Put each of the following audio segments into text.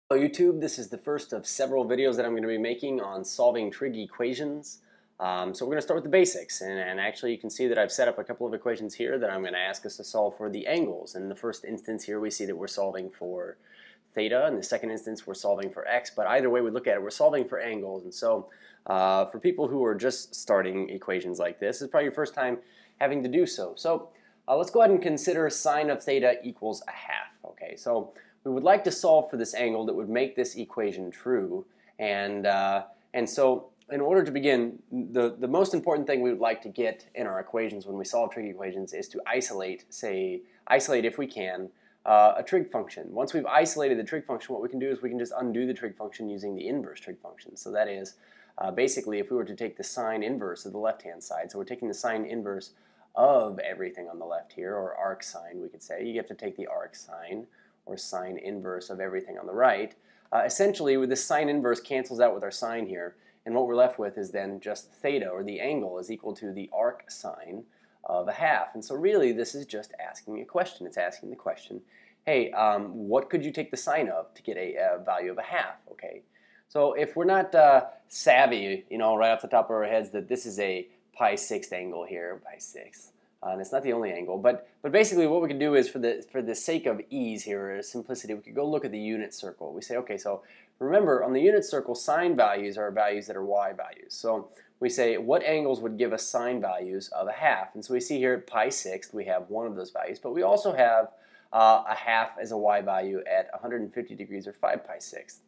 Hello YouTube, this is the first of several videos that I'm going to be making on solving trig equations. So we're going to start with the basics, and actually you can see that I've set up a couple of equations here that I'm going to ask us to solve for the angles. In the first instance here we see that we're solving for theta, in the second instance we're solving for x, but either way we look at it, we're solving for angles. And so for people who are just starting equations like this is probably your first time having to do so. So let's go ahead and consider sine of theta equals a half. Okay, so we would like to solve for this angle that would make this equation true, and so in order to begin, the most important thing we would like to get in our equations when we solve trig equations is to isolate if we can a trig function. Once we've isolated the trig function, what we can do is we can just undo the trig function using the inverse trig function. So that is basically if we were to take the sine inverse of the left hand side, so we're taking the sine inverse of everything on the left here, or arc sine we could say. You have to take the arc sine or sine inverse of everything on the right. Essentially, with this sine inverse cancels out with our sine here, and what we're left with is then just theta, or the angle, is equal to the arc sine of a half. And so really this is just asking a question. It's asking the question, hey, what could you take the sine of to get a value of a half? Okay, so if we're not savvy, right off the top of our heads that this is a pi sixth angle here, pi sixth, and it's not the only angle, but basically what we can do is for the sake of ease here, or simplicity, we could go look at the unit circle. We say, okay, so remember on the unit circle, sine values are values that are y values. So we say what angles would give us sine values of a half, and so we see here at pi sixth we have one of those values, but we also have a half as a y value at 150 degrees, or 5 pi sixth.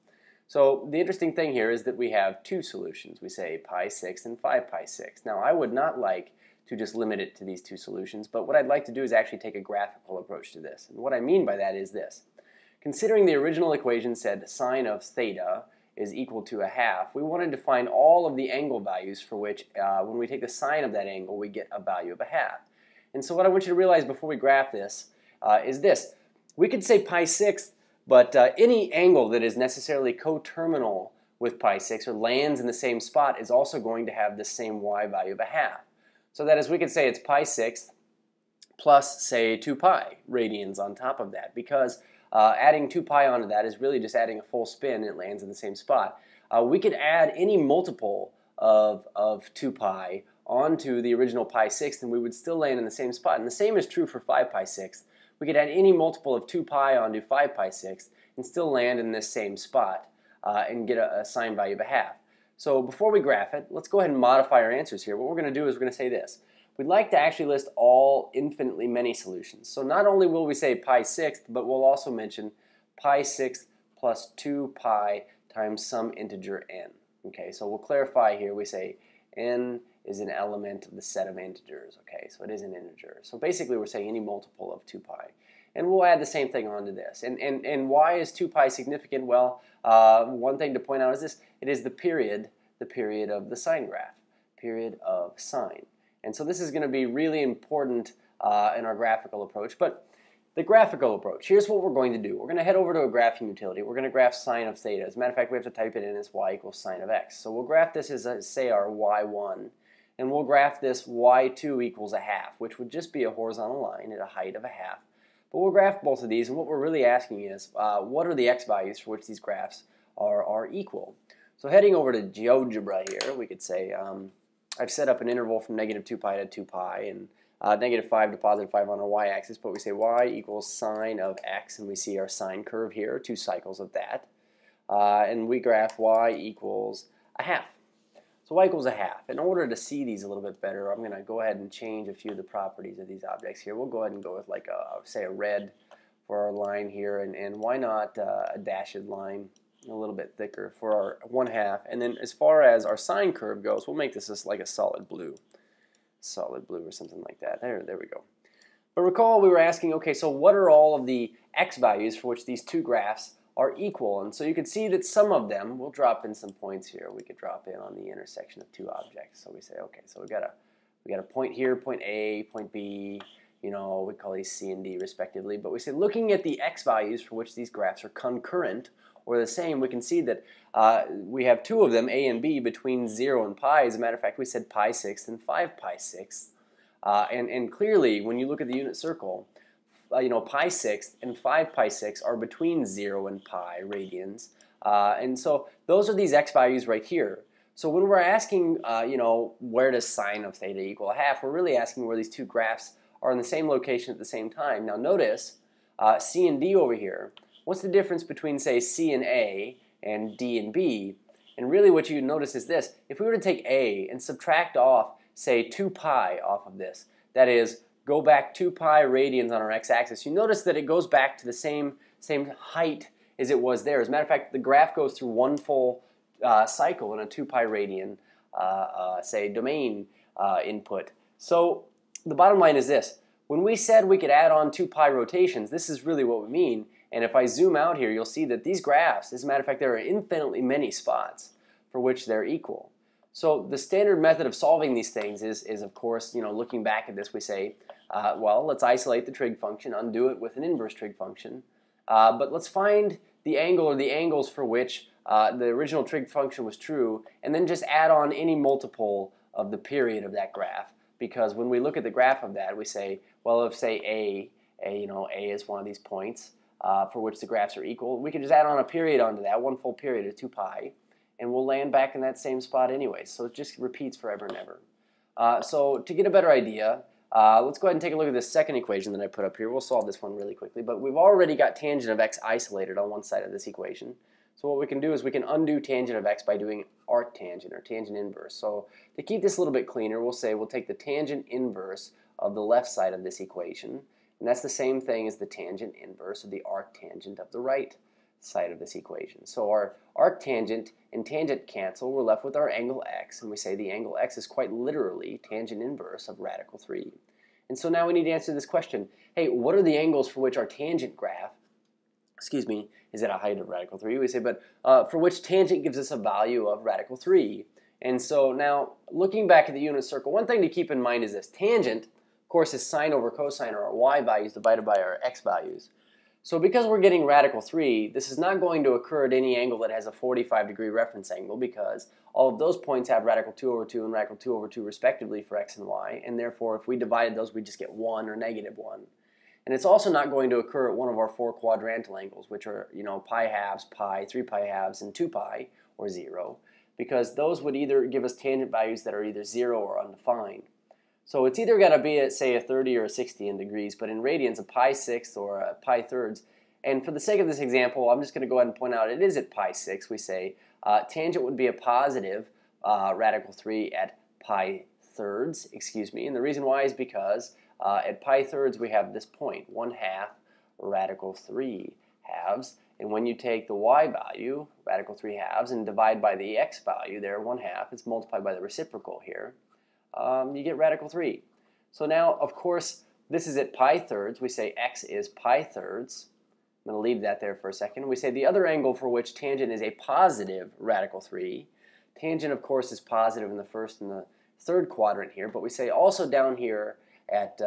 So the interesting thing here is that we have two solutions. We say pi sixth and 5 pi sixth. Now I would not like to just limit it to these two solutions, but what I'd like to do is actually take a graphical approach to this. And what I mean by that is this. Considering the original equation said sine of theta is equal to a half, we wanted to find all of the angle values for which, when we take the sine of that angle, we get a value of a half. And so what I want you to realize before we graph this is this. We could say pi sixth, but any angle that is necessarily coterminal with pi sixth or lands in the same spot is also going to have the same y value of a half. So that is, we could say it's pi sixth plus, say, 2 pi radians on top of that, because adding 2 pi onto that is really just adding a full spin and it lands in the same spot. We could add any multiple of 2 pi onto the original pi sixth and we would still land in the same spot. And the same is true for 5 pi sixth. We could add any multiple of 2 pi onto 5 pi sixth and still land in this same spot and get a sine value of a half. So before we graph it, let's go ahead and modify our answers here. What we're going to do is we're going to say this. We'd like to actually list all infinitely many solutions. So not only will we say pi sixth, but we'll also mention pi sixth plus 2 pi times some integer n. Okay, so we'll clarify here. We say n is an element of the set of integers. Okay, so it is an integer. So basically we're saying any multiple of 2 pi. And we'll add the same thing onto this. And why is 2 pi significant? Well, one thing to point out is this. It is the period of the sine graph, period of sine. And so this is going to be really important in our graphical approach. But the graphical approach, here's what we're going to do. We're going to head over to a graphing utility. We're going to graph sine of theta. As a matter of fact, we have to type it in as y equals sine of x. So we'll graph this as, say, our y1. And we'll graph this y2 equals a half, which would just be a horizontal line at a height of a half. But we'll graph both of these, and what we're really asking is, what are the x values for which these graphs are equal? So heading over to GeoGebra here, we could say, I've set up an interval from negative 2 pi to 2 pi, and negative 5 to positive 5 on our y-axis, but we say y equals sine of x, and we see our sine curve here, 2 cycles of that. And we graph y equals a half. So y equals a half. In order to see these a little bit better, I'm going to go ahead and change a few of the properties of these objects here. We'll go ahead and go with, like, say, a red for our line here, and why not a dashed line, a little bit thicker for our 1/2. And then as far as our sine curve goes, we'll make this just like a solid blue or something like that. There we go. But recall we were asking, okay, so what are all of the x values for which these two graphs are equal? And so you can see that some of them, we'll drop in some points here. We could drop in on the intersection of two objects. So we say, okay, so we got a point here, point A, point B, we call these C and D respectively. But we say looking at the x values for which these graphs are concurrent or the same, we can see that we have two of them, A and B, between 0 and pi. As a matter of fact, we said pi sixth and 5 pi sixth. And clearly, when you look at the unit circle, pi sixth and 5 pi sixths are between 0 and pi radians. And so those are these x values right here. So when we're asking, where does sine of theta equal a half, we're really asking where these two graphs are in the same location at the same time. Now notice C and D over here. What's the difference between, say, C and A and D and B? And really what you notice is this. If we were to take A and subtract off, say, 2 pi off of this, that is, go back 2 pi radians on our x-axis, you notice that it goes back to the same height as it was there. As a matter of fact, the graph goes through one full cycle in a 2 pi radian, say, domain input. So the bottom line is this. When we said we could add on 2 pi rotations, this is really what we mean. And if I zoom out here, you'll see that these graphs, as a matter of fact, there are infinitely many spots for which they're equal. So the standard method of solving these things is of course, looking back at this, we say, well, let's isolate the trig function, undo it with an inverse trig function, but let's find the angle or the angles for which the original trig function was true, and then just add on any multiple of the period of that graph. Because when we look at the graph of that, we say, well, if say A is one of these points for which the graphs are equal, we can just add on a period onto that, one full period of 2 pi, and we'll land back in that same spot anyway. So it just repeats forever and ever. So to get a better idea, let's go ahead and take a look at this second equation that I put up here. We'll solve this one really quickly, but we've already got tangent of x isolated on one side of this equation. So what we can do is we can undo tangent of x by doing arctangent or tangent inverse. So to keep this a little bit cleaner, we'll say we'll take the tangent inverse of the left side of this equation, and that's the same thing as the tangent inverse of the arctangent of the right side of this equation. So our arctangent and tangent cancel, we're left with our angle x, and we say the angle x is quite literally tangent inverse of radical 3. And so now we need to answer this question. Hey, what are the angles for which our tangent graph, is at a height of radical 3? We say, but for which tangent gives us a value of radical 3. And so now, looking back at the unit circle, one thing to keep in mind is this. Tangent, of course, is sine over cosine, or our y values divided by our x values. So because we're getting radical 3, this is not going to occur at any angle that has a 45-degree reference angle, because all of those points have radical 2 over 2 and radical 2 over 2 respectively for x and y, and therefore if we divided those, we just get 1 or negative 1. And it's also not going to occur at one of our 4 quadrantal angles, which are, pi halves, pi, 3 pi halves, and 2 pi, or 0, because those would either give us tangent values that are either 0 or undefined. So it's either got to be at, say, a 30 or a 60 in degrees, but in radians, a pi sixth or a pi thirds. And for the sake of this example, I'm just going to go ahead and point out it is at pi sixth. We say tangent would be a positive radical 3 at pi thirds, and the reason why is because at pi thirds we have this point, 1/2 radical 3 halves, and when you take the y value, radical 3 halves, and divide by the x value there, 1/2, it's multiplied by the reciprocal here, you get radical 3. So now, of course, this is at pi thirds. We say x is pi thirds. I'm going to leave that there for a second. We say the other angle for which tangent is a positive radical 3. Tangent, of course, is positive in the first and the third quadrant here, but we say also down here at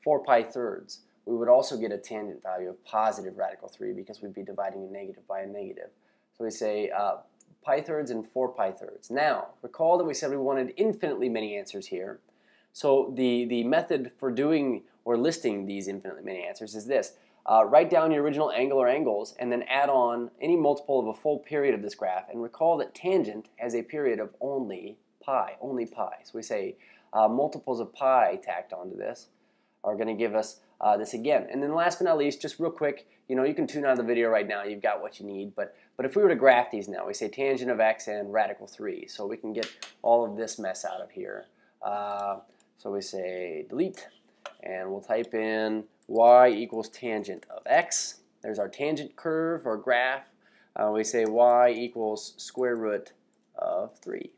4 pi thirds, we would also get a tangent value of positive radical 3 because we'd be dividing a negative by a negative. So we say pi thirds and 4 pi thirds. Now, recall that we said we wanted infinitely many answers here. So the method for doing or listing these infinitely many answers is this. Write down your original angle or angles and then add on any multiple of a full period of this graph. And recall that tangent has a period of only pi. So we say multiples of pi tacked onto this are going to give us this again. And then last but not least, just real quick, you can tune out of the video right now. You've got what you need. But if we were to graph these now, we say tangent of x and radical 3. So we can get all of this mess out of here. So we say delete, and we'll type in y equals tangent of x. There's our tangent curve or graph. We say y equals square root of 3.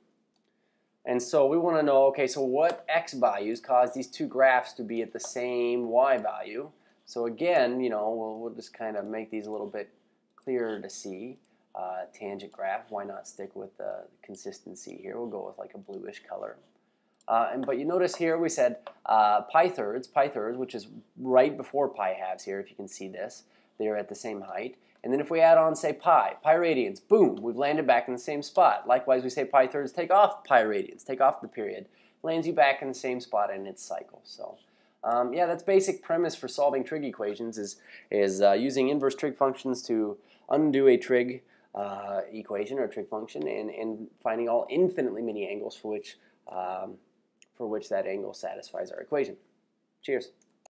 And so we want to know, okay, so what x values cause these two graphs to be at the same y value? So again, we'll just kind of make these a little bit clearer to see. Tangent graph, why not stick with the consistency here? We'll go with like a bluish color. But you notice here we said pi thirds, which is right before pi halves here, if you can see this. They're at the same height. And then if we add on, say, pi radians, boom, we've landed back in the same spot. Likewise, we say pi thirds, take off pi radians, take off the period. Lands you back in the same spot in its cycle. So Yeah, that's basic premise for solving trig equations is using inverse trig functions to undo a trig equation or trig function and finding all infinitely many angles for which that angle satisfies our equation. Cheers.